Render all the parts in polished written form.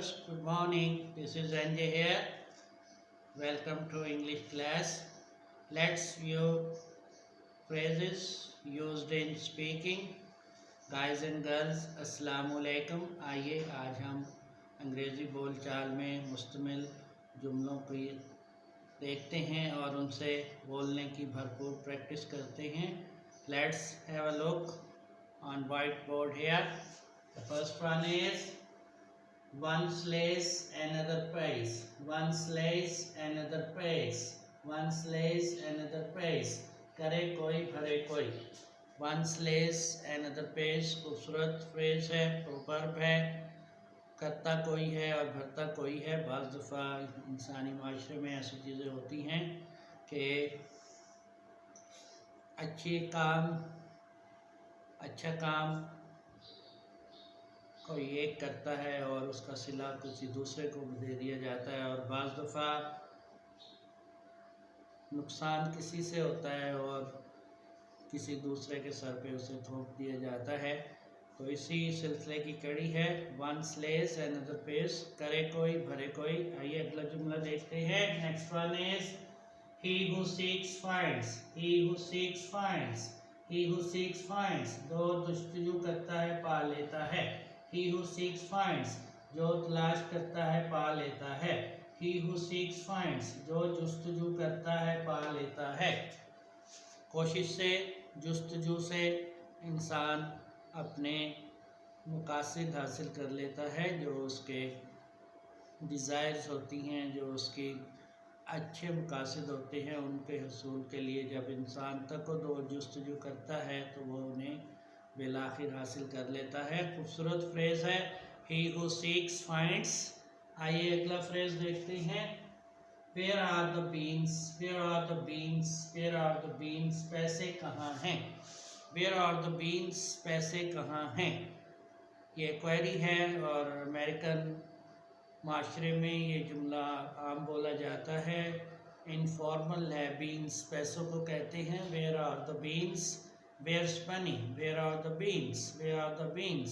viewers, good morning. This is Anjay here. Welcome to English class. Let's view phrases used in speaking. Guys and girls, अस्सलाम वालेकुम. आइए आज हम अंग्रेज़ी बोलचाल में मुश्तमिल जुमलों को देखते हैं और उनसे बोलने की भरपूर प्रैक्टिस करते हैं. Let's have a look on whiteboard here. The first one is one slays another pays. One slays another pays. One slays another pays. करे कोई भरे कोई. One slays another pays खूबसूरत फ्रेज है, प्रोवर्ब है. करता कोई है और भरता कोई है. बाज़ दफ़ा इंसानी माशरे में ऐसी चीज़ें होती हैं कि अच्छा काम कोई एक करता है और उसका सिला किसी दूसरे को दे दिया जाता है, और बाज़ दफ़ा नुकसान किसी से होता है और किसी दूसरे के सर पे उसे थोप दिया जाता है. तो इसी सिलसिले की कड़ी है. One slays another pays. करे कोई भरे कोई. आइए अगला जुमला देखते हैं. Next one is he who seeks finds. He who seeks finds. He who seeks finds. जो जस्तजू करता है पा लेता है. He who seeks finds. जो तलाश करता है पा लेता है. He who seeks finds. जो जुस्तजू करता है पा लेता है. कोशिश से, जुस्तजू से इंसान अपने मकासद हासिल कर लेता है, जो उसके डिज़ायर्स होती हैं, जो उसकी अच्छे मकासद होते हैं, उनके हसूल के लिए जब इंसान तकद और जुस्तजू करता है तो वो उन्हें बिलाखिर हासिल कर लेता है. खूबसूरत फ्रेज है. He who seeks finds. आइए अगला फ्रेज देखते हैं. Where are the beans. Where are the beans. Where are the beans. पैसे कहाँ हैं. Where are the beans. पैसे कहाँ हैं. ये क्वेरी है और अमेरिकन माशरे में ये जुमला आम बोला जाता है. इनफॉर्मल है. बीन्स पैसों को कहते हैं. Where are the beans. Where's money? Where are the beans? Where are the beans?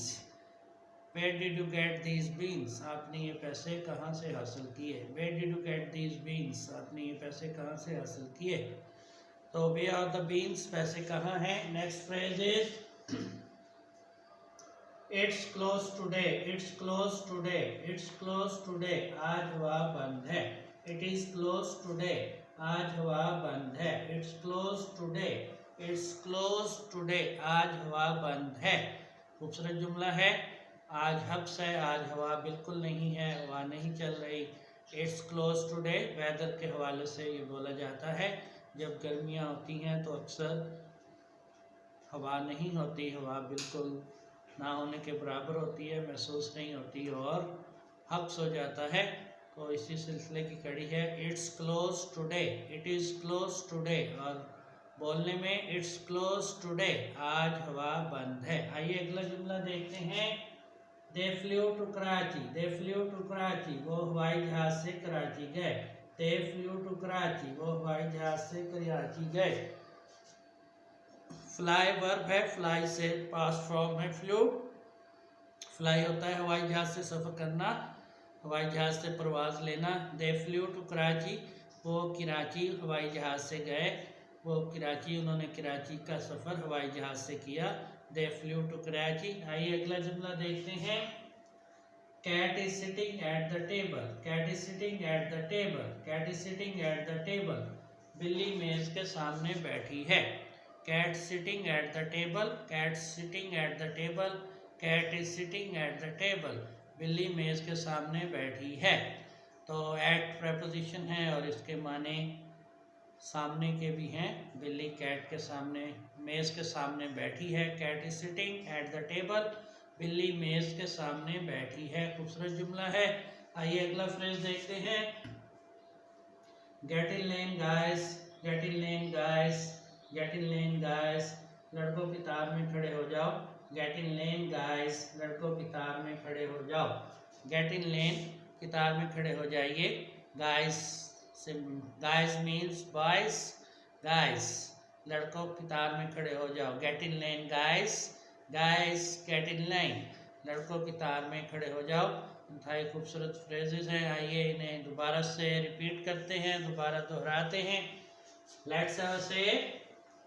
Where did you get these beans? आपने ये पैसे कहाँ से हासिल किए. Where did you get these beans? आपने ये पैसे कहाँ से हासिल किए. तो where are the beans? पैसे कहाँ हैं. Next phrase is It's closed today. It's closed today. It's closed today. आज हवा बंद है. It is closed today. आज हवा बंद है. It's closed today. It's closed today. आज हवा बंद है. खूबसूरत जुमला है. आज हब्स है. आज हवा बिल्कुल नहीं है, हवा नहीं चल रही. It's closed today. वेदर के हवाले से ये बोला जाता है. जब गर्मियाँ होती हैं तो अक्सर हवा नहीं होती, हवा बिल्कुल ना होने के बराबर होती है, महसूस नहीं होती और हब्स हो जाता है. तो इसी सिलसिले की कड़ी है. It's closed today. It is closed today. और बोलने में इट्स क्लोज टुडे. आज हवा बंद है. आइए अगला जुमला देखते हैं. They flew to Karachi. They flew to Karachi. वो हवाई जहाज से कराची गए. They flew to Karachi. वो हवाई जहाज से कराची गए. फ्लाई वर्ब है. फ्लाई से पास्ट फॉर्म है फ्लू. फ्लाई होता है हवाई जहाज से सफ़र करना, हवाई जहाज से परवाज़ लेना. They flew to Karachi. वो कराची हवाई जहाज से गए. वो कराची, उन्होंने कराची का सफ़र हवाई जहाज़ से किया. They flew to Karachi. आइए अगला जुमला देखते हैं. Cat is sitting at the table. Cat is sitting at the table. Cat is sitting at the table. बिल्ली मेज़ के सामने बैठी है. Cat sitting at the table. Cat sitting at the table. Cat is sitting at the table. बिल्ली मेज़ के सामने बैठी है. तो एट प्रपोजिशन है और इसके माने सामने के भी हैं. बिल्ली कैट के सामने, मेज़ के सामने बैठी है. Cat is sitting at the table. बिल्ली मेज़ के सामने बैठी है. खूबसूरत जुमला है. आइए अगला फ्रेज देखते हैं. Get in lane guys. Get in lane guys. Get in lane guys. लड़कों की तार में खड़े हो जाओ. Get in lane guys. लड़कों की तार में खड़े हो जाओ. गेट इन लेन की तार में खड़े हो जाइए. Guys guys means boys. Guys लड़कों की तार में खड़े हो जाओ. Get in line guys. Guys get in line. लड़कों की तार में खड़े हो जाओ. इंतहाई खूबसूरत फ्रेजेस हैं। आइए इन्हें दोबारा से रिपीट करते हैं, दोबारा दोहराते हैं। Let's say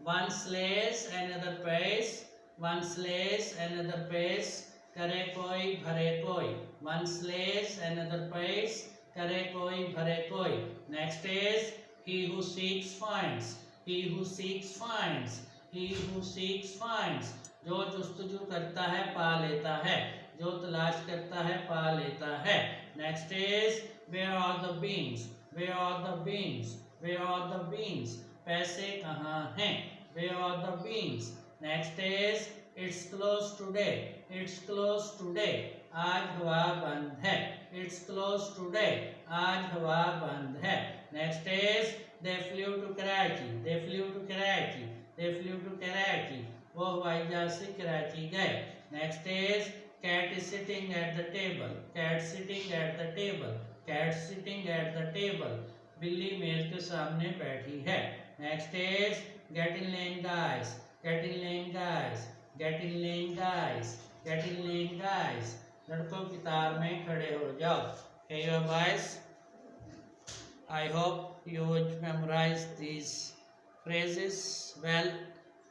one slays another pays, one slays another pays, करे कोई भरे कोई, वन स्लेस अनदर पेस, करे कोई भरे कोई। Next is he who seeks finds, he who seeks finds, he who seeks finds, जो जुस्तजू करता है पा लेता है, जो तलाश करता है पा लेता है। Next is where are the beans, where are the beans, where are the beans, पैसे कहाँ हैं, where are the beans। Next is it's closed today, it's closed today, आज हवा बंद है, it's closed today, आज हवा बंद है। Next is they flew to Karachi, they flew to Karachi, they flew to Karachi, वो हवाई जहाज से कराची गए। Next is cat is sitting at the table, cat sitting at the table, cat sitting at the table, बिल्ली मेज के सामने बैठी है। Next is get in line guys, get in line guys, get in line guys, get in line guys, लड़कों की तार में खड़े हो जाओ। Hey boys, I hope you would memorize these phrases well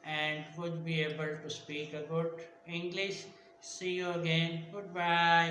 and would be able to speak a good English. See you again. Goodbye.